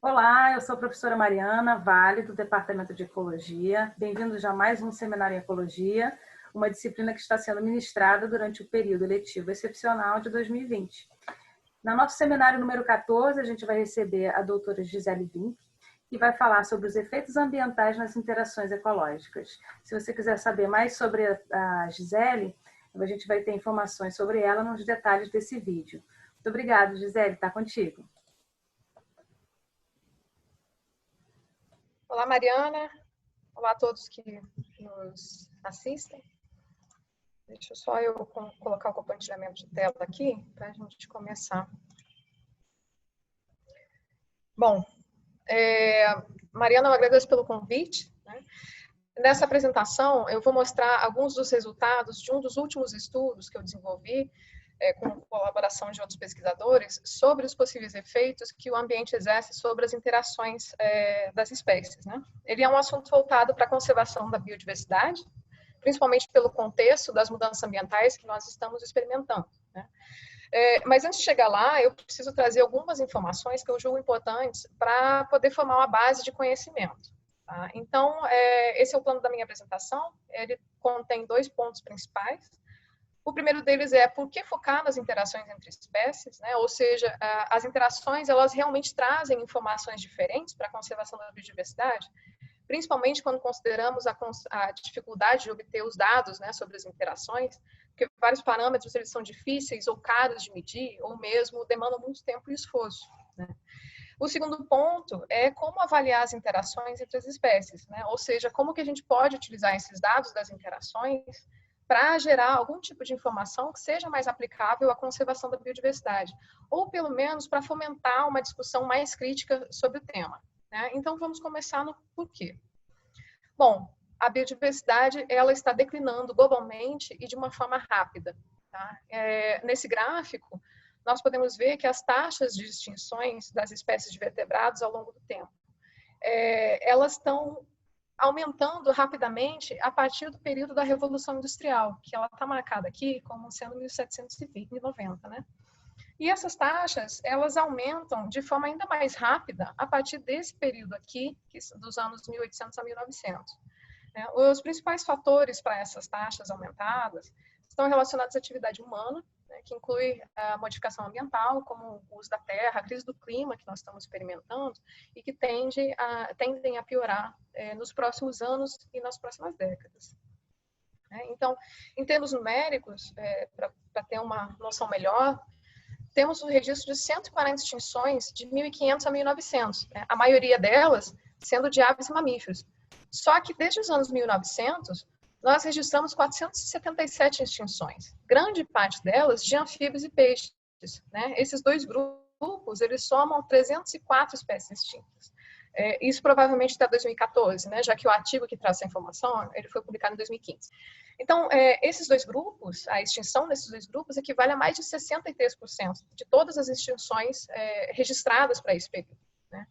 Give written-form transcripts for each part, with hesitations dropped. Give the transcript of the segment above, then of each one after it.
Olá, eu sou a professora Mariana Vale, do Departamento de Ecologia. Bem-vindos a mais um seminário em Ecologia, uma disciplina que está sendo ministrada durante o período letivo excepcional de 2020. No nosso seminário número 14, a gente vai receber a doutora Gisele Wink, que vai falar sobre os efeitos ambientais nas interações ecológicas. Se você quiser saber mais sobre a Gisele, a gente vai ter informações sobre ela nos detalhes desse vídeo. Muito obrigada, Gisele, está contigo. Olá, Mariana. Olá a todos que nos assistem. Deixa só eu colocar o compartilhamento de tela aqui para a gente começar. Bom, Mariana, eu agradeço pelo convite, né? Nessa apresentação, eu vou mostrar alguns dos resultados de um dos últimos estudos que eu desenvolvi com colaboração de outros pesquisadores, sobre os possíveis efeitos que o ambiente exerce sobre as interações das espécies, né? Ele é um assunto voltado para a conservação da biodiversidade, principalmente pelo contexto das mudanças ambientais que nós estamos experimentando, né? Mas antes de chegar lá, eu preciso trazer algumas informações que eu julgo importantes para poder formar uma base de conhecimento. Tá? Então, esse é o plano da minha apresentação. Ele contém 2 pontos principais. O primeiro deles é por que focar nas interações entre espécies, né? Ou seja, as interações elas realmente trazem informações diferentes para a conservação da biodiversidade, principalmente quando consideramos a dificuldade de obter os dados, né, sobre as interações, porque vários parâmetros eles são difíceis ou caros de medir, ou mesmo demandam muito tempo e esforço, né? O segundo ponto é como avaliar as interações entre as espécies, né? Ou seja, como que a gente pode utilizar esses dados das interações para gerar algum tipo de informação que seja mais aplicável à conservação da biodiversidade, ou pelo menos para fomentar uma discussão mais crítica sobre o tema, né? Então vamos começar no porquê. Bom, a biodiversidade ela está declinando globalmente e de uma forma rápida. Tá? Nesse gráfico, nós podemos ver que as taxas de extinções das espécies de vertebrados ao longo do tempo, elas estão aumentando rapidamente a partir do período da Revolução Industrial, que ela está marcada aqui como sendo 1790, né? E essas taxas, elas aumentam de forma ainda mais rápida a partir desse período aqui, dos anos 1800 a 1900. Os principais fatores para essas taxas aumentadas estão relacionados à atividade humana, né, que inclui a modificação ambiental, como o uso da terra, a crise do clima que nós estamos experimentando e que tendem a piorar nos próximos anos e nas próximas décadas. Então, em termos numéricos, para ter uma noção melhor, temos o registro de 140 extinções de 1500 a 1900, né, a maioria delas sendo de aves e mamíferos. Só que desde os anos 1900, nós registramos 477 extinções, grande parte delas de anfíbios e peixes, né? Esses 2 grupos, eles somam 304 espécies extintas. Isso provavelmente até 2014, né? Já que o artigo que traz essa informação, ele foi publicado em 2015. Então, esses 2 grupos, a extinção desses 2 grupos equivale a mais de 63% de todas as extinções registradas para esse período, né?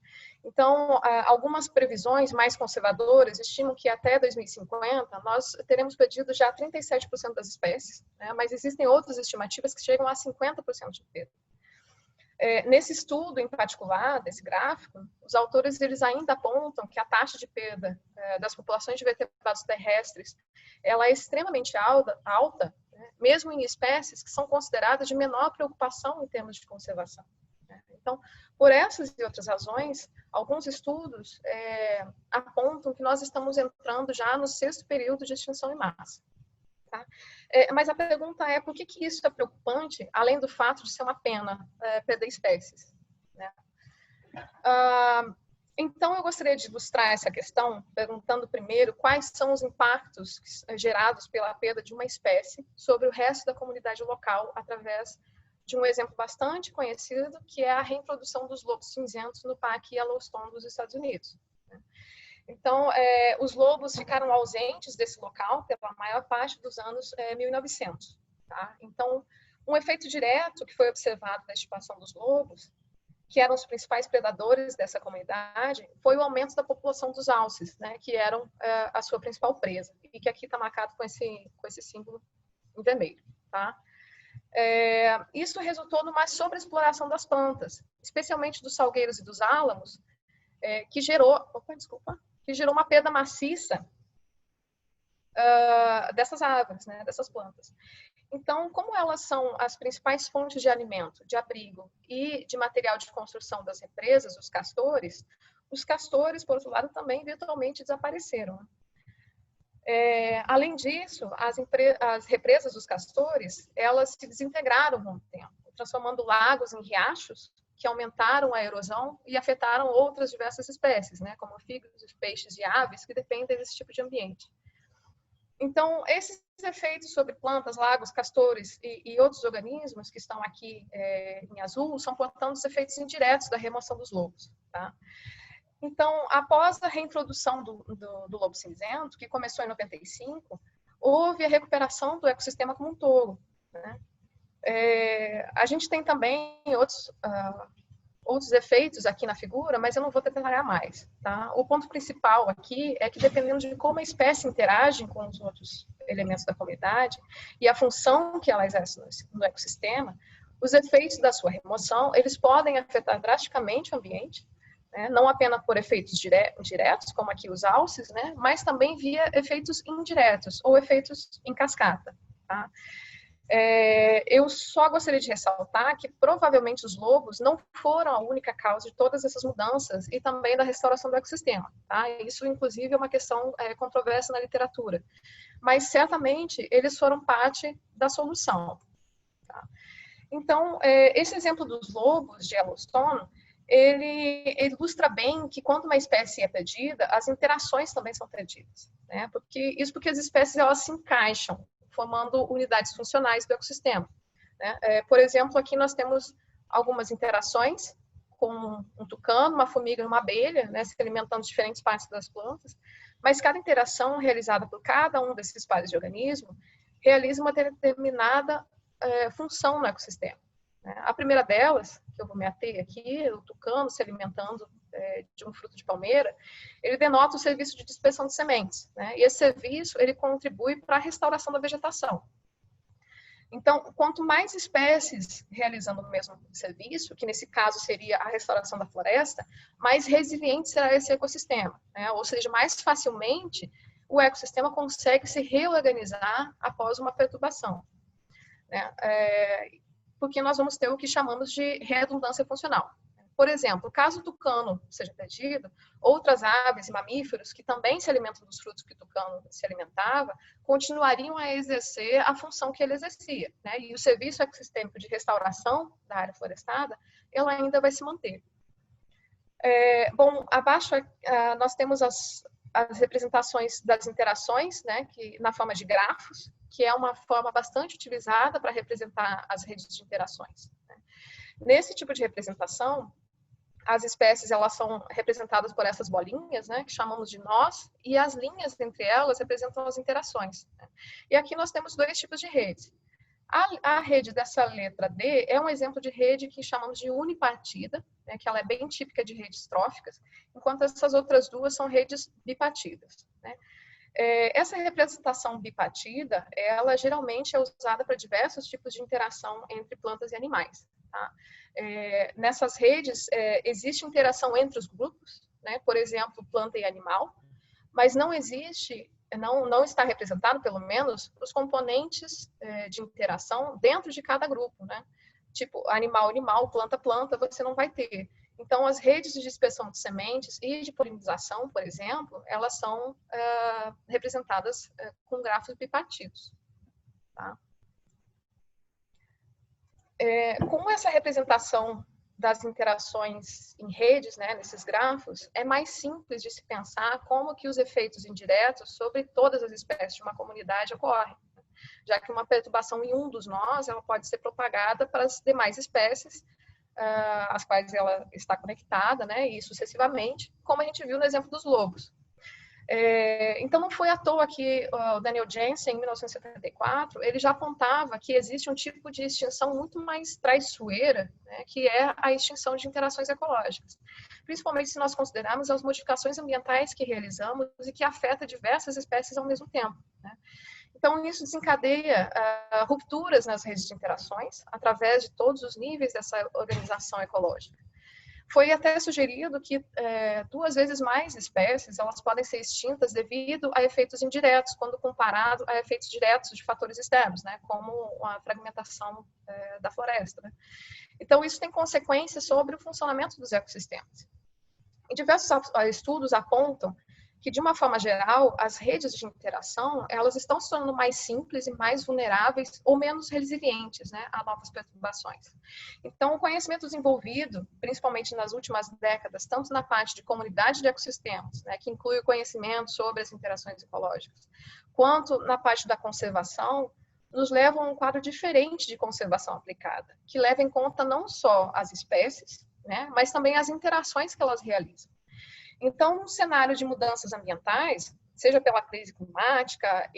Então, algumas previsões mais conservadoras estimam que até 2050 nós teremos perdido já 37% das espécies, né? Mas existem outras estimativas que chegam a 50% de perda. Nesse estudo em particular, desse gráfico, os autores eles ainda apontam que a taxa de perda das populações de vertebrados terrestres ela é extremamente alta, né? Mesmo em espécies que são consideradas de menor preocupação em termos de conservação. Então, por essas e outras razões, alguns estudos apontam que nós estamos entrando já no 6º período de extinção em massa. Tá? Mas a pergunta é por que isso é preocupante, além do fato de ser uma pena perder espécies, né? Então, eu gostaria de ilustrar essa questão perguntando primeiro quais são os impactos gerados pela perda de uma espécie sobre o resto da comunidade local através de um exemplo bastante conhecido, que é a reintrodução dos lobos cinzentos no Parque Yellowstone dos Estados Unidos. Então, os lobos ficaram ausentes desse local pela maior parte dos anos 1900. Tá? Então, um efeito direto que foi observado na estimação dos lobos, que eram os principais predadores dessa comunidade, foi o aumento da população dos alces, né, que eram a sua principal presa, e que aqui está marcado com esse símbolo em vermelho. Tá? Isso resultou numa sobreexploração das plantas, especialmente dos salgueiros e dos álamos, que gerou uma perda maciça dessas árvores, né, dessas plantas. Então, como elas são as principais fontes de alimento, de abrigo e de material de construção das represas, os castores, por outro lado, também virtualmente desapareceram. Além disso, as represas dos castores, elas se desintegraram com o tempo, transformando lagos em riachos, que aumentaram a erosão e afetaram outras diversas espécies, né, como fígados, peixes e aves, que dependem desse tipo de ambiente. Então, esses efeitos sobre plantas, lagos, castores e outros organismos que estão aqui em azul são, portanto, os efeitos indiretos da remoção dos lobos. Tá? Então, após a reintrodução do lobo cinzento, que começou em 95, houve a recuperação do ecossistema como um todo. Né? A gente tem também outros efeitos aqui na figura, mas eu não vou detalhar mais. Tá? O ponto principal aqui é que, dependendo de como a espécie interage com os outros elementos da comunidade e a função que ela exerce no ecossistema, os efeitos da sua remoção, eles podem afetar drasticamente o ambiente, né? Não apenas por efeitos diretos, como aqui os alces, né? Mas também via efeitos indiretos ou efeitos em cascata. Tá? Eu só gostaria de ressaltar que provavelmente os lobos não foram a única causa de todas essas mudanças e também da restauração do ecossistema. Tá? Isso, inclusive, é uma questão controversa na literatura. Mas, certamente, eles foram parte da solução. Tá? Então, esse exemplo dos lobos de Yellowstone, ele ilustra bem que quando uma espécie é perdida, as interações também são perdidas. Né? Porque as espécies elas se encaixam, formando unidades funcionais do ecossistema. Né? Por exemplo, aqui nós temos algumas interações com um tucano, uma formiga e uma abelha, né, se alimentando de diferentes partes das plantas, mas cada interação realizada por cada um desses pares de organismo realiza uma determinada função no ecossistema. Né? A primeira delas, que eu vou me ater aqui, o tucano se alimentando de um fruto de palmeira, ele denota o serviço de dispersão de sementes, né? E esse serviço, ele contribui para a restauração da vegetação. Então, quanto mais espécies realizando o mesmo serviço, que nesse caso seria a restauração da floresta, mais resiliente será esse ecossistema, né? Ou seja, mais facilmente o ecossistema consegue se reorganizar após uma perturbação, né? Porque nós vamos ter o que chamamos de redundância funcional. Por exemplo, caso o tucano seja perdido, outras aves e mamíferos que também se alimentam dos frutos que o tucano se alimentava, continuariam a exercer a função que ele exercia, né? E o serviço ecossistêmico de restauração da área florestada, ela ainda vai se manter. Bom, abaixo nós temos as representações das interações, né, que, na forma de grafos, que é uma forma bastante utilizada para representar as redes de interações. Né? Nesse tipo de representação, as espécies elas são representadas por essas bolinhas, né, que chamamos de nós, e as linhas entre elas representam as interações. Né? E aqui nós temos dois tipos de redes. A rede dessa letra D é um exemplo de rede que chamamos de unipartida, né, que ela é bem típica de redes tróficas, enquanto essas outras duas são redes bipartidas. Né? Essa representação bipartida, ela geralmente é usada para diversos tipos de interação entre plantas e animais. Tá? Nessas redes, existe interação entre os grupos, né? Por exemplo, planta e animal, mas não existe, não está representado, pelo menos, os componentes de interação dentro de cada grupo. Né? Tipo, animal, planta, você não vai ter. Então, as redes de dispersão de sementes e de polinização, por exemplo, elas são representadas com grafos bipartidos. Tá? Com essa representação das interações em redes, né, nesses grafos, é mais simples de se pensar como que os efeitos indiretos sobre todas as espécies de uma comunidade ocorrem, já que uma perturbação em um dos nós, ela pode ser propagada para as demais espécies, às quais ela está conectada, né, e sucessivamente, como a gente viu no exemplo dos lobos. Então, não foi à toa que o Daniel Jensen, em 1974, ele já apontava que existe um tipo de extinção muito mais traiçoeira, né, que é a extinção de interações ecológicas. Principalmente se nós considerarmos as modificações ambientais que realizamos e que afetam diversas espécies ao mesmo tempo. Né? Então, isso desencadeia rupturas nas redes de interações, através de todos os níveis dessa organização ecológica. Foi até sugerido que 2 vezes mais espécies elas podem ser extintas devido a efeitos indiretos, quando comparado a efeitos diretos de fatores externos, né, como a fragmentação da floresta. Né? Então, isso tem consequências sobre o funcionamento dos ecossistemas. E diversos estudos apontam que, de uma forma geral, as redes de interação elas estão se tornando mais simples e mais vulneráveis ou menos resilientes, né, a novas perturbações. Então, o conhecimento desenvolvido, principalmente nas últimas décadas, tanto na parte de comunidade de ecossistemas, né, que inclui o conhecimento sobre as interações ecológicas, quanto na parte da conservação, nos levam a um quadro diferente de conservação aplicada, que leva em conta não só as espécies, né, mas também as interações que elas realizam. Então, no cenário de mudanças ambientais, seja pela crise climática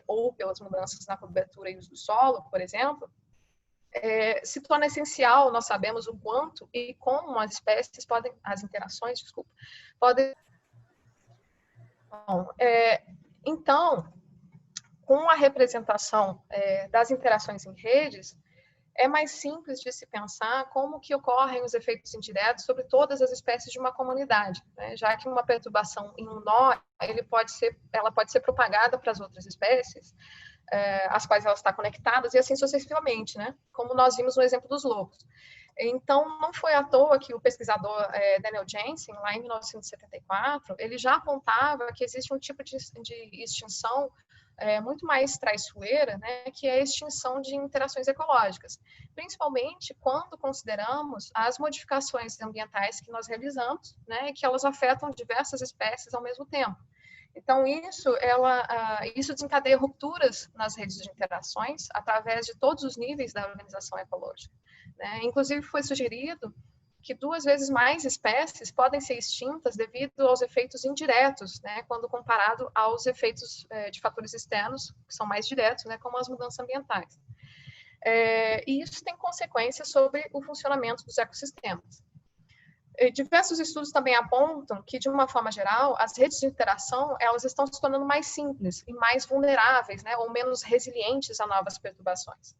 ou pelas mudanças na cobertura e uso do solo, por exemplo, se torna essencial, nós sabemos o quanto e como as espécies podem, as interações, desculpa, podem... Então, com a representação das interações em redes, é mais simples de se pensar como que ocorrem os efeitos indiretos sobre todas as espécies de uma comunidade, né? Já que uma perturbação em um nó, ela pode ser propagada para as outras espécies, às quais ela está conectadas, e assim sucessivamente, né? Como nós vimos no exemplo dos lobos. Então, não foi à toa que o pesquisador Daniel Jensen, lá em 1974, ele já apontava que existe um tipo de extinção muito mais traiçoeira, né, que é a extinção de interações ecológicas, principalmente quando consideramos as modificações ambientais que nós realizamos, né, e que elas afetam diversas espécies ao mesmo tempo. Então, isso desencadeia rupturas nas redes de interações através de todos os níveis da organização ecológica. Né? Inclusive, foi sugerido que 2 vezes mais espécies podem ser extintas devido aos efeitos indiretos, né, quando comparado aos efeitos de fatores externos, que são mais diretos, né, como as mudanças ambientais. E isso tem consequências sobre o funcionamento dos ecossistemas. Diversos estudos também apontam que, de uma forma geral, as redes de interação elas estão se tornando mais simples e mais vulneráveis, né, ou menos resilientes a novas perturbações.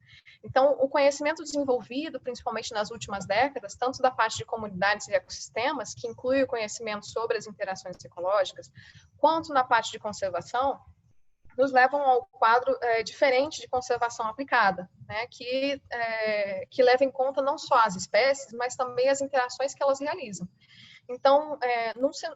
Então, o conhecimento desenvolvido, principalmente nas últimas décadas, tanto da parte de comunidades e ecossistemas, que inclui o conhecimento sobre as interações ecológicas, quanto na parte de conservação, nos levam ao quadro diferente de conservação aplicada, né, que leva em conta não só as espécies, mas também as interações que elas realizam. Então,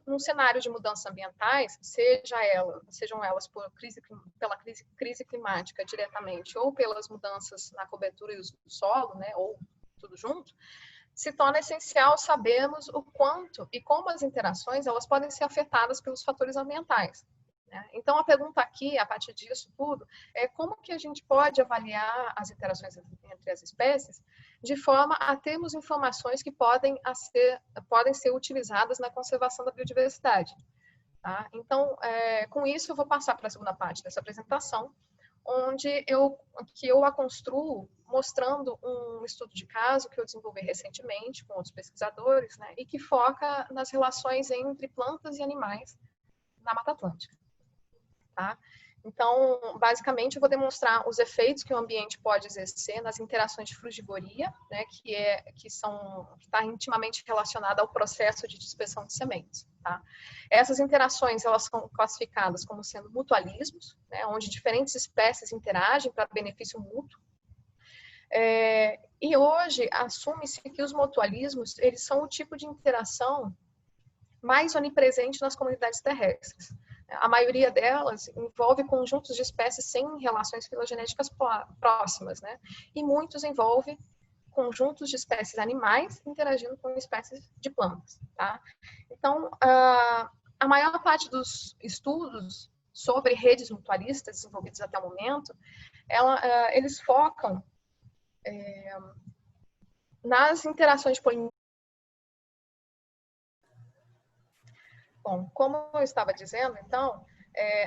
num cenário de mudanças ambientais, sejam elas pela crise climática diretamente ou pelas mudanças na cobertura e uso do solo, né, ou tudo junto, se torna essencial sabermos o quanto e como as interações elas podem ser afetadas pelos fatores ambientais. Então, a pergunta aqui, a partir disso tudo, é como que a gente pode avaliar as interações entre as espécies de forma a termos informações que podem ser utilizadas na conservação da biodiversidade. Tá? Então, com isso, eu vou passar para a segunda parte dessa apresentação, onde eu a construo mostrando um estudo de caso que eu desenvolvi recentemente com outros pesquisadores, né, e que foca nas relações entre plantas e animais na Mata Atlântica. Tá? Então, basicamente, eu vou demonstrar os efeitos que o ambiente pode exercer nas interações de frugivoria, né, que está intimamente relacionada ao processo de dispersão de sementes. Tá? Essas interações elas são classificadas como sendo mutualismos, né, onde diferentes espécies interagem para benefício mútuo. E hoje assume-se que os mutualismos eles são o tipo de interação mais onipresente nas comunidades terrestres. A maioria delas envolve conjuntos de espécies sem relações filogenéticas próximas, né? E muitos envolvem conjuntos de espécies animais interagindo com espécies de plantas, tá? Então, a maior parte dos estudos sobre redes mutualistas desenvolvidos até o momento, eles focam nas interações de polinização. Bom, como eu estava dizendo, então,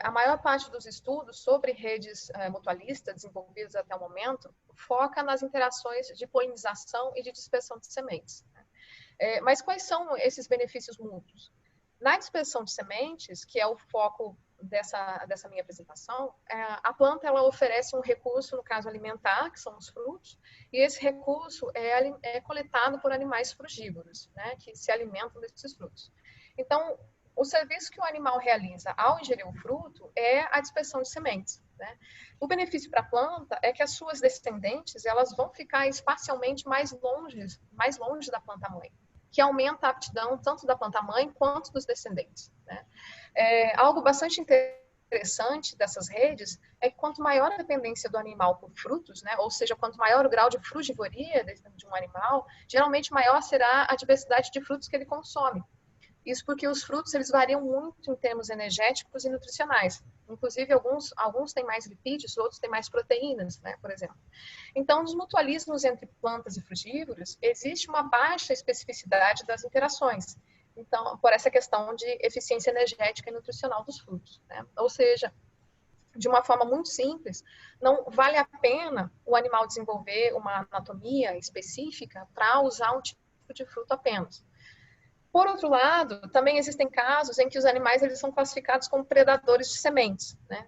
a maior parte dos estudos sobre redes mutualistas desenvolvidos até o momento foca nas interações de polinização e de dispersão de sementes. Mas quais são esses benefícios mútuos? Na dispersão de sementes, que é o foco dessa minha apresentação, a planta ela oferece um recurso, no caso alimentar, que são os frutos, e esse recurso é coletado por animais frugívoros, né, que se alimentam desses frutos. Então, o serviço que o animal realiza ao ingerir o fruto é a dispersão de sementes, né? O benefício para a planta é que as suas descendentes elas vão ficar espacialmente mais longe da planta-mãe, que aumenta a aptidão tanto da planta-mãe quanto dos descendentes, né? Algo bastante interessante dessas redes é que quanto maior a dependência do animal por frutos, né, ou seja, quanto maior o grau de frugivoria de um animal, geralmente maior será a diversidade de frutos que ele consome. Isso porque os frutos eles variam muito em termos energéticos e nutricionais. Inclusive, alguns têm mais lipídios, outros têm mais proteínas, né, por exemplo. Então, nos mutualismos entre plantas e frugívoros, existe uma baixa especificidade das interações. Então, por essa questão de eficiência energética e nutricional dos frutos, né? Ou seja, de uma forma muito simples, não vale a pena o animal desenvolver uma anatomia específica para usar um tipo de fruto apenas. Por outro lado, também existem casos em que os animais eles são classificados como predadores de sementes, né?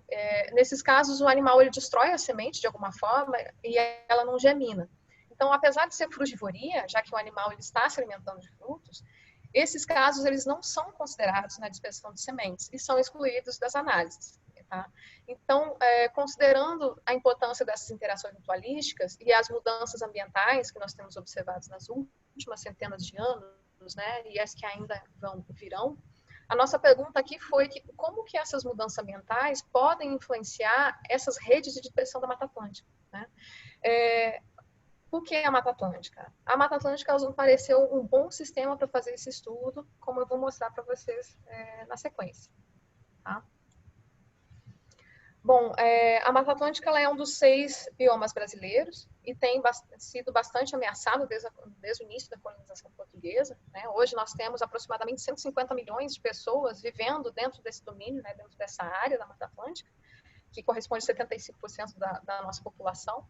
Nesses casos, o animal ele destrói a semente de alguma forma e ela não germina. Então, apesar de ser frugivoria, já que o animal ele está se alimentando de frutos, esses casos eles não são considerados na dispersão de sementes e são excluídos das análises. Tá? Então, considerando a importância dessas interações mutualísticas e as mudanças ambientais que nós temos observado nas últimas centenas de anos, né, e as que ainda virão, a nossa pergunta aqui foi como que essas mudanças ambientais podem influenciar essas redes de dispersão da Mata Atlântica, né? Por que a Mata Atlântica? A Mata Atlântica nos pareceu um bom sistema para fazer esse estudo, como eu vou mostrar para vocês na sequência. Tá? Bom, a Mata Atlântica ela é um dos 6 biomas brasileiros e tem sido bastante ameaçado desde o início da colonização portuguesa, né? Hoje nós temos aproximadamente 150 milhões de pessoas vivendo dentro desse domínio, né, dentro dessa área da Mata Atlântica, que corresponde a 75% da nossa população.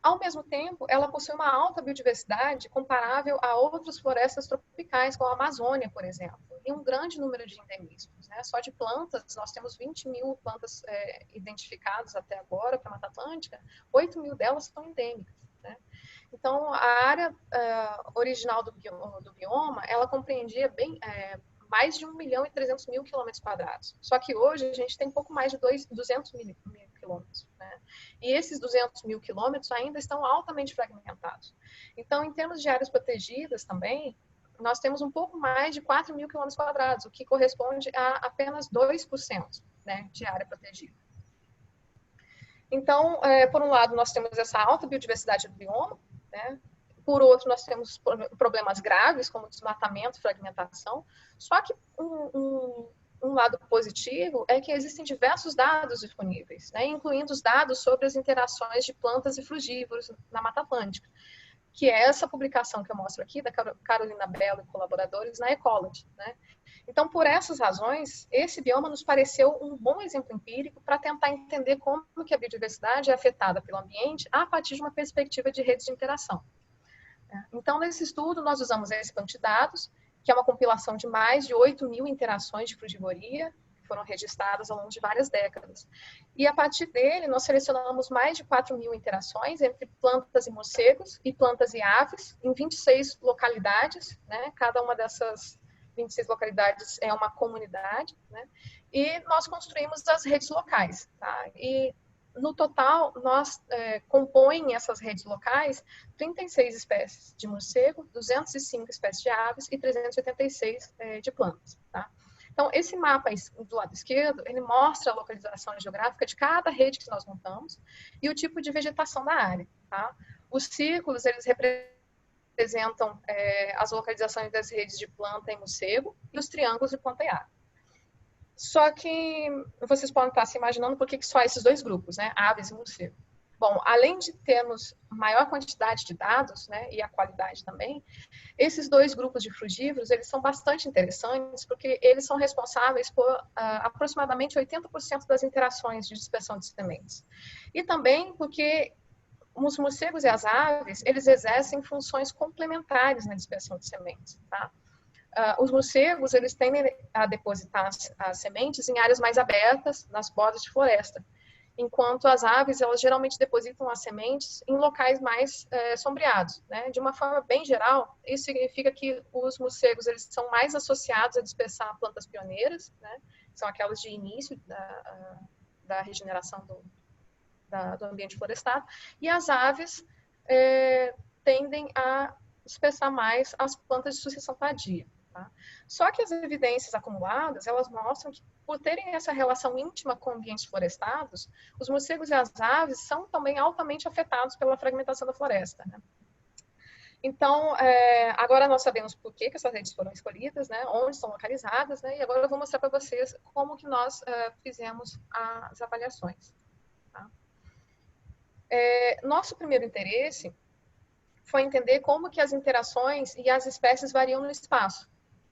Ao mesmo tempo, ela possui uma alta biodiversidade comparável a outras florestas tropicais, como a Amazônia, por exemplo, e um grande número de endemismos, né? Só de plantas, nós temos 20 mil plantas identificadas até agora para a Mata Atlântica, 8 mil delas são endêmicas, né? Então, a área original do bioma, ela compreendia mais de 1.300.000 quilômetros quadrados. Só que hoje a gente tem pouco mais de 200 mil quilômetros, né? E esses 200 mil quilômetros ainda estão altamente fragmentados. Então, em termos de áreas protegidas também, nós temos um pouco mais de 4 mil quilômetros quadrados, o que corresponde a apenas 2%, né, de área protegida. Então, por um lado, nós temos essa alta biodiversidade do bioma, né? Por outro, nós temos problemas graves, como desmatamento, fragmentação. Só que um lado positivo é que existem diversos dados disponíveis, né, incluindo os dados sobre as interações de plantas e frugívoros na Mata Atlântica, que é essa publicação que eu mostro aqui, da Carolina Bello e colaboradores, na Ecology, né? Então, por essas razões, esse bioma nos pareceu um bom exemplo empírico para tentar entender como que a biodiversidade é afetada pelo ambiente a partir de uma perspectiva de redes de interação. Então, nesse estudo, nós usamos esse banco de dados, que é uma compilação de mais de 8 mil interações de frugivoria, que foram registradas ao longo de várias décadas. E, a partir dele, nós selecionamos mais de 4 mil interações entre plantas e morcegos e plantas e aves, em 26 localidades, né? Cada uma dessas 26 localidades é uma comunidade, né? E nós construímos as redes locais, tá? E, no total, compõem essas redes locais 36 espécies de morcego, 205 espécies de aves e 386 de plantas. Tá? Então, esse mapa do lado esquerdo, ele mostra a localização geográfica de cada rede que nós montamos e o tipo de vegetação da área. Tá? Os círculos, eles representam as localizações das redes de planta e morcego e os triângulos de planta e ave. Só que vocês podem estar se imaginando por que só esses dois grupos, né? Aves e morcego. Bom, além de termos maior quantidade de dados, né, e a qualidade também, esses dois grupos de frugívoros, eles são bastante interessantes porque eles são responsáveis por aproximadamente 80% das interações de dispersão de sementes. E também porque os morcegos e as aves, eles exercem funções complementares na dispersão de sementes, tá? Os morcegos, eles tendem a depositar as sementes em áreas mais abertas, nas bordas de floresta, enquanto as aves, elas geralmente depositam as sementes em locais mais sombreados, né? De uma forma bem geral, isso significa que os morcegos, eles são mais associados a dispersar plantas pioneiras, né? São aquelas de início da regeneração do ambiente florestado, e as aves tendem a dispersar mais as plantas de sucessão tardia. Tá? Só que as evidências acumuladas, elas mostram que, por terem essa relação íntima com ambientes florestados, os morcegos e as aves são também altamente afetados pela fragmentação da floresta. Né? Então, agora nós sabemos por que essas redes foram escolhidas, né? Onde estão localizadas, né? E agora eu vou mostrar para vocês como que nós fizemos as avaliações. Tá? Nosso primeiro interesse foi entender como que as interações e as espécies variam no espaço.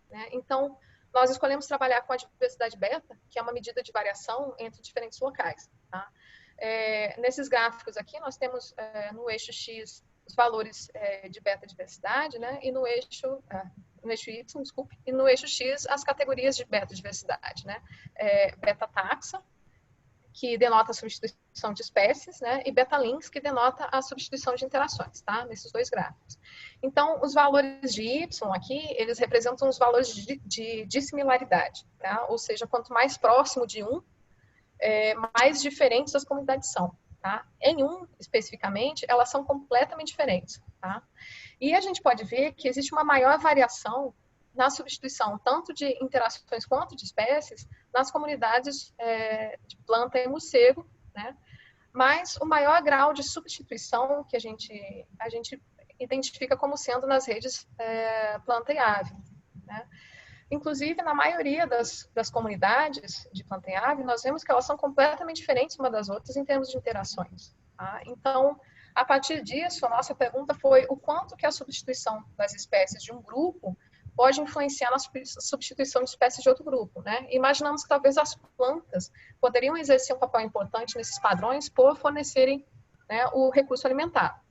Né? Então, nós escolhemos trabalhar com a diversidade beta, que é uma medida de variação entre diferentes locais. Tá? Nesses gráficos aqui, nós temos no eixo X os valores de beta diversidade, né? E no eixo Y, desculpe, e no eixo X as categorias de beta diversidade, né? Beta taxa, que denota a substituição de espécies, né, e beta-links, que denota a substituição de interações, tá? Nesses dois gráficos. Então, os valores de Y aqui, eles representam os valores de dissimilaridade, tá? Ou seja, quanto mais próximo de um, mais diferentes as comunidades são, tá? Em um, especificamente, elas são completamente diferentes, tá? E a gente pode ver que existe uma maior variação na substituição tanto de interações quanto de espécies nas comunidades de planta e morcego, né? Mas o maior grau de substituição que a gente identifica como sendo nas redes planta e ave, né? Inclusive, na maioria das comunidades de planta e ave, nós vemos que elas são completamente diferentes uma das outras em termos de interações. Tá? Então, a partir disso, a nossa pergunta foi o quanto que a substituição das espécies de um grupo pode influenciar na substituição de espécies de outro grupo. Né? Imaginamos que talvez as plantas poderiam exercer um papel importante nesses padrões por fornecerem, né, o recurso alimentar.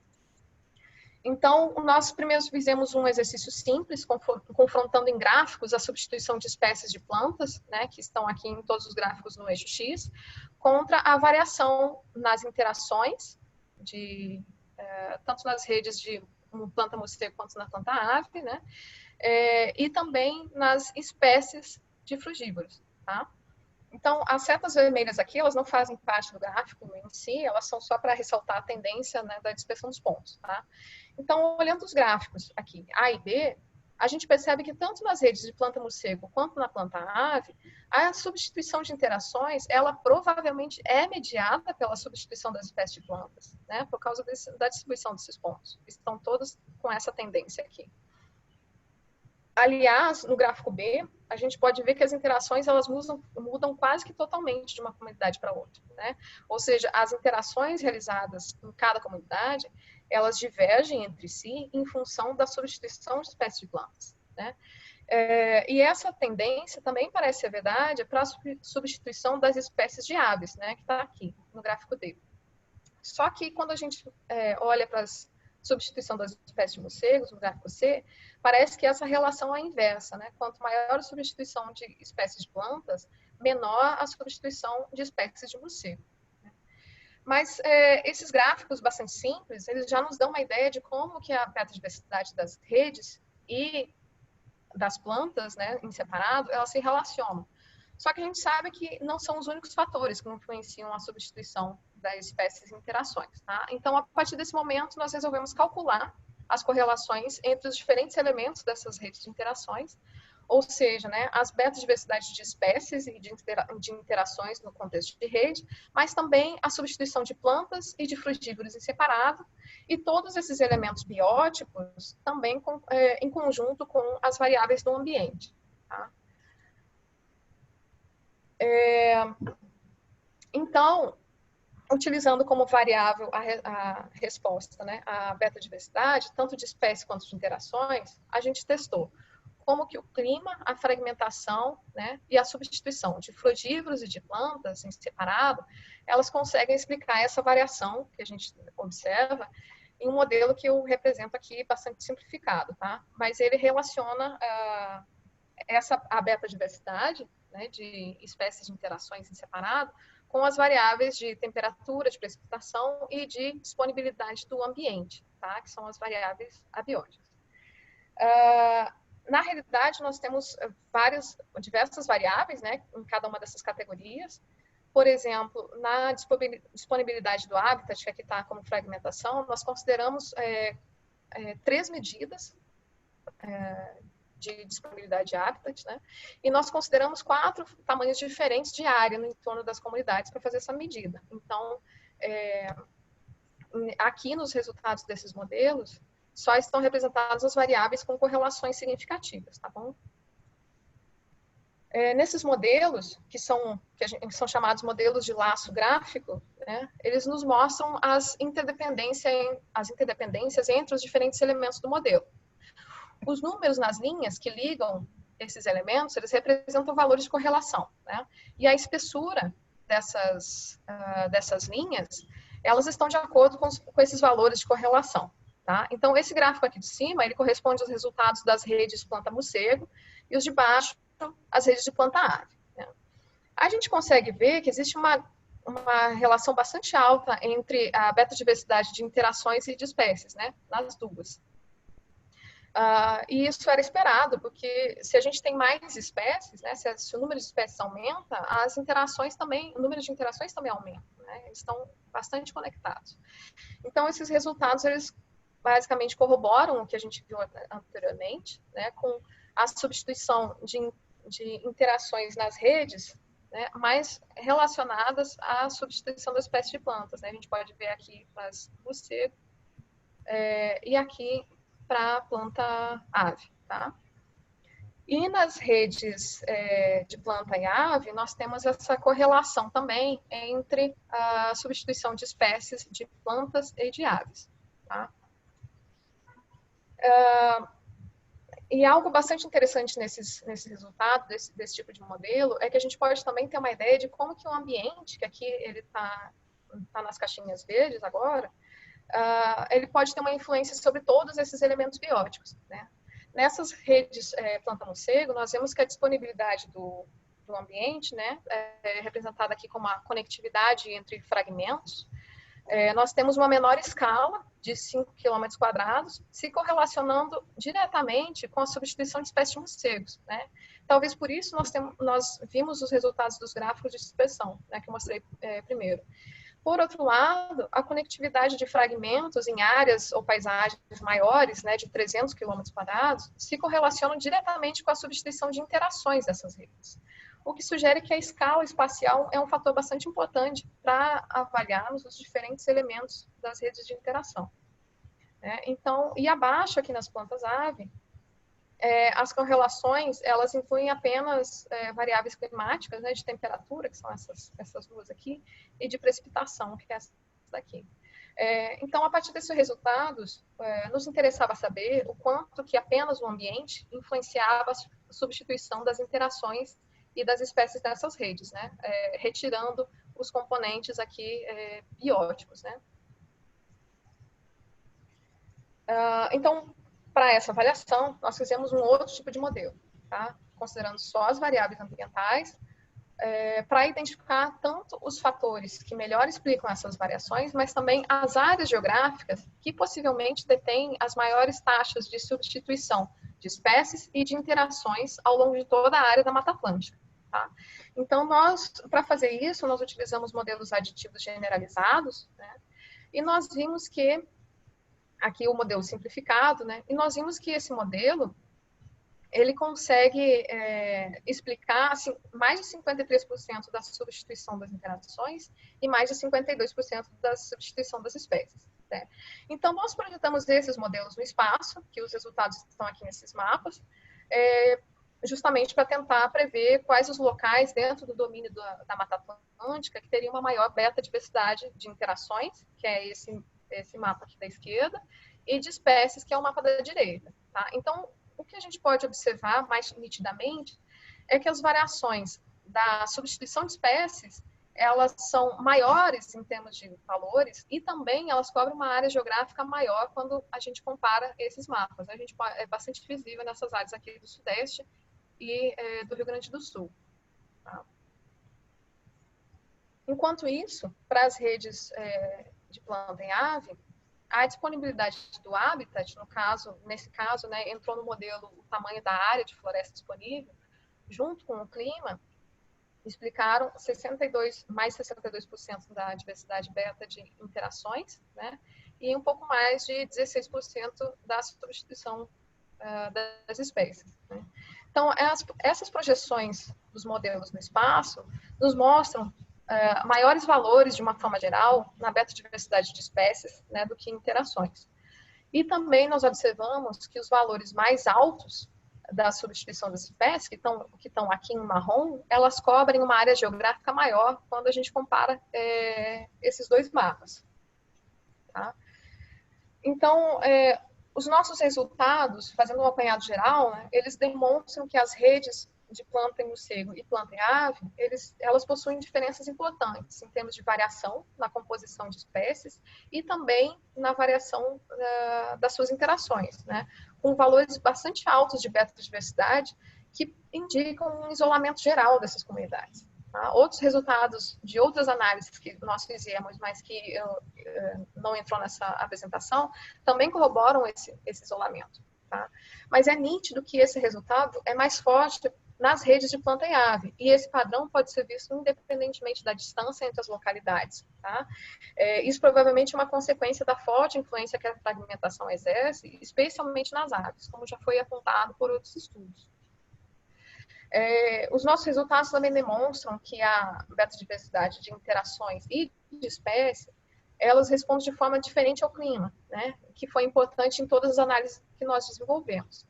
Então, nós primeiro fizemos um exercício simples, confrontando em gráficos a substituição de espécies de plantas, né, que estão aqui em todos os gráficos no eixo X, contra a variação nas interações, tanto nas redes de planta morcego quanto na planta ave, né, e também nas espécies de frugívoros. Tá? Então, as setas vermelhas aqui, elas não fazem parte do gráfico em si, elas são só para ressaltar a tendência, né, da dispersão dos pontos. Tá? Então, olhando os gráficos aqui, A e B, a gente percebe que tanto nas redes de planta morcego quanto na planta ave, a substituição de interações, ela provavelmente é mediada pela substituição das espécies de plantas, né, por causa da distribuição desses pontos. Estão todos com essa tendência aqui. Aliás, no gráfico B, a gente pode ver que as interações elas mudam quase que totalmente de uma comunidade para outra, né? Ou seja, as interações realizadas em cada comunidade, elas divergem entre si em função da substituição de espécies de plantas, né? E essa tendência também parece ser verdade para a substituição das espécies de aves, né? Que está aqui no gráfico D. Só que quando a gente olha para as substituição das espécies de morcegos, no gráfico C, parece que essa relação é a inversa, né? Quanto maior a substituição de espécies de plantas, menor a substituição de espécies de morcego. Mas esses gráficos bastante simples, eles já nos dão uma ideia de como que a biodiversidade das redes e das plantas, né, em separado, elas se relacionam. Só que a gente sabe que não são os únicos fatores que influenciam a substituição das espécies em interações. Tá? Então, a partir desse momento, nós resolvemos calcular as correlações entre os diferentes elementos dessas redes de interações, ou seja, né, as beta-diversidades de espécies e de interações no contexto de rede, mas também a substituição de plantas e de frugívoros em separado, e todos esses elementos bióticos também em conjunto com as variáveis do ambiente. Tá? Então, utilizando como variável a resposta, né, a beta-diversidade, tanto de espécies quanto de interações, a gente testou como que o clima, a fragmentação, né, e a substituição de frugívoros e de plantas em separado, elas conseguem explicar essa variação que a gente observa em um modelo que eu represento aqui bastante simplificado, tá? Mas ele relaciona a beta-diversidade, né, de espécies de interações em separado, com as variáveis de temperatura, de precipitação e de disponibilidade do ambiente, tá? Que são as variáveis abióticas. Na realidade, nós temos diversas variáveis, né, em cada uma dessas categorias. Por exemplo, na disponibilidade do habitat, que aqui está como fragmentação, nós consideramos 3 medidas de disponibilidade de habitat, né? E nós consideramos 4 tamanhos diferentes de área no entorno das comunidades para fazer essa medida. Então, aqui nos resultados desses modelos, só estão representadas as variáveis com correlações significativas, tá bom? Nesses modelos, que são chamados modelos de laço gráfico, né, eles nos mostram as interdependências entre os diferentes elementos do modelo. Os números nas linhas que ligam esses elementos, eles representam valores de correlação, né? E a espessura dessas linhas, elas estão de acordo com esses valores de correlação, tá? Então, esse gráfico aqui de cima, ele corresponde aos resultados das redes planta-morcego e os de baixo, as redes de planta-ave, né? A gente consegue ver que existe uma relação bastante alta entre a beta-diversidade de interações e de espécies, né? Nas duas. E isso era esperado, porque se a gente tem mais espécies, né, se o número de espécies aumenta, as interações também, o número de interações também aumenta, né, eles estão bastante conectados. Então, esses resultados, eles basicamente corroboram o que a gente viu anteriormente, né, com a substituição de interações nas redes, né, mais relacionadas à substituição da espécie de plantas, né, a gente pode ver aqui as morcego e aqui para a planta-ave, tá? E nas redes de planta e ave, nós temos essa correlação também entre a substituição de espécies de plantas e de aves, tá? E algo bastante interessante nesse resultado, desse tipo de modelo, é que a gente pode também ter uma ideia de como que o ambiente, que aqui ele está nas caixinhas verdes agora, ele pode ter uma influência sobre todos esses elementos bióticos, né? Nessas redes planta-morcego, nós vemos que a disponibilidade do ambiente, né, é representada aqui como a conectividade entre fragmentos. Nós temos uma menor escala de 5 km², se correlacionando diretamente com a substituição de espécies de morcegos, né? Talvez por isso nós vimos os resultados dos gráficos de dispersão, né, que eu mostrei primeiro. Por outro lado, a conectividade de fragmentos em áreas ou paisagens maiores, né, de 300 km², se correlacionam diretamente com a substituição de interações dessas redes, o que sugere que a escala espacial é um fator bastante importante para avaliarmos os diferentes elementos das redes de interação, né? Então, e abaixo aqui nas plantas-ave, as correlações, elas incluem apenas variáveis climáticas, né, de temperatura, que são essas duas aqui, e de precipitação, que é essa daqui. Então, a partir desses resultados, nos interessava saber o quanto que apenas o ambiente influenciava a substituição das interações e das espécies dessas redes, né, retirando os componentes aqui bióticos, né. Então, para essa avaliação, nós fizemos um outro tipo de modelo, tá? Considerando só as variáveis ambientais, para identificar tanto os fatores que melhor explicam essas variações, mas também as áreas geográficas que possivelmente detêm as maiores taxas de substituição de espécies e de interações ao longo de toda a área da Mata Atlântica, tá? Então, para fazer isso, nós utilizamos modelos aditivos generalizados, né? E nós vimos que aqui o modelo simplificado, né? E nós vimos que esse modelo, ele consegue explicar assim, mais de 53% da substituição das interações e mais de 52% da substituição das espécies, né? Então, nós projetamos esses modelos no espaço, que os resultados estão aqui nesses mapas, justamente para tentar prever quais os locais dentro do domínio da Mata Atlântica que teriam uma maior beta-diversidade de interações, que é esse mapa aqui da esquerda, e de espécies, que é o mapa da direita, tá? Então, o que a gente pode observar mais nitidamente é que as variações da substituição de espécies, elas são maiores em termos de valores e também elas cobrem uma área geográfica maior quando a gente compara esses mapas. A gente é bastante visível nessas áreas aqui do Sudeste e do Rio Grande do Sul. Tá? Enquanto isso, para as redes de planta em ave, a disponibilidade do habitat, nesse caso, né, entrou no modelo o tamanho da área de floresta disponível, junto com o clima, explicaram mais 62% da diversidade beta de interações, né, e um pouco mais de 16% da substituição das espécies. Né. Então, essas projeções dos modelos no espaço nos mostram maiores valores, de uma forma geral, na beta-diversidade de espécies, né, do que interações. E também nós observamos que os valores mais altos da substituição das espécies, que estão aqui em marrom, elas cobrem uma área geográfica maior quando a gente compara esses dois mapas. Tá? Então, os nossos resultados, fazendo um apanhado geral, né, eles demonstram que as redes de planta em morcego e planta em ave, elas possuem diferenças importantes em termos de variação na composição de espécies e também na variação das suas interações, né? Com valores bastante altos de beta-diversidade que indicam um isolamento geral dessas comunidades. Tá? Outros resultados de outras análises que nós fizemos, mas que não entrou nessa apresentação, também corroboram esse isolamento. Tá? Mas é nítido que esse resultado é mais forte nas redes de planta e ave, e esse padrão pode ser visto independentemente da distância entre as localidades. Tá? Isso provavelmente é uma consequência da forte influência que a fragmentação exerce, especialmente nas aves, como já foi apontado por outros estudos. Os nossos resultados também demonstram que a beta-diversidade de interações e de espécies, elas respondem de forma diferente ao clima, né? Que foi importante em todas as análises que nós desenvolvemos.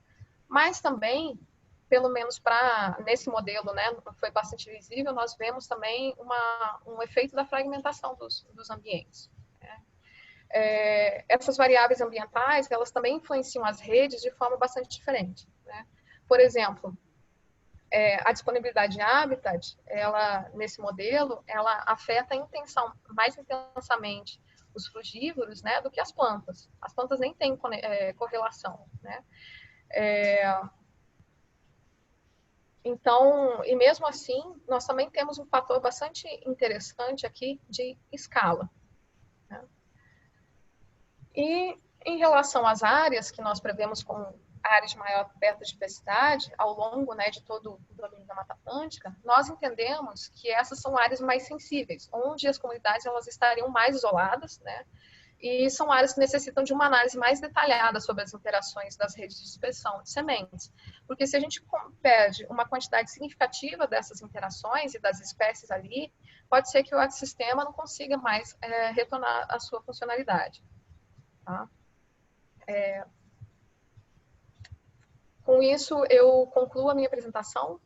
Mas também, pelo menos nesse modelo, né, foi bastante visível, nós vemos também um efeito da fragmentação dos ambientes. Né? Essas variáveis ambientais, elas também influenciam as redes de forma bastante diferente. Né? Por exemplo, a disponibilidade de habitat, nesse modelo, ela afeta mais intensamente os frugívoros, né, do que as plantas. As plantas nem têm correlação, né? Então, e mesmo assim, nós também temos um fator bastante interessante aqui de escala. Né? E em relação às áreas que nós prevemos como áreas de maior beta-diversidade ao longo, né, de todo o domínio da Mata Atlântica, nós entendemos que essas são áreas mais sensíveis, onde as comunidades elas estariam mais isoladas, né, e são áreas que necessitam de uma análise mais detalhada sobre as interações das redes de dispersão de sementes. Porque se a gente perde uma quantidade significativa dessas interações e das espécies ali, pode ser que o ecossistema não consiga mais retornar à sua funcionalidade. Tá? Com isso, eu concluo a minha apresentação.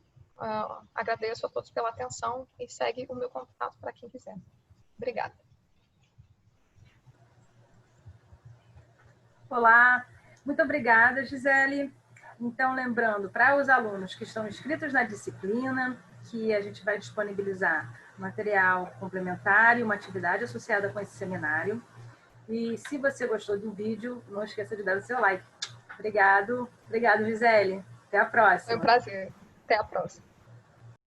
Agradeço a todos pela atenção e segue o meu contato para quem quiser. Obrigada. Olá, muito obrigada, Gisele. Então, lembrando, para os alunos que estão inscritos na disciplina, que a gente vai disponibilizar material complementar e uma atividade associada com esse seminário. E se você gostou do vídeo, não esqueça de dar o seu like. Obrigado, Gisele. Até a próxima. Foi um prazer. Até a próxima.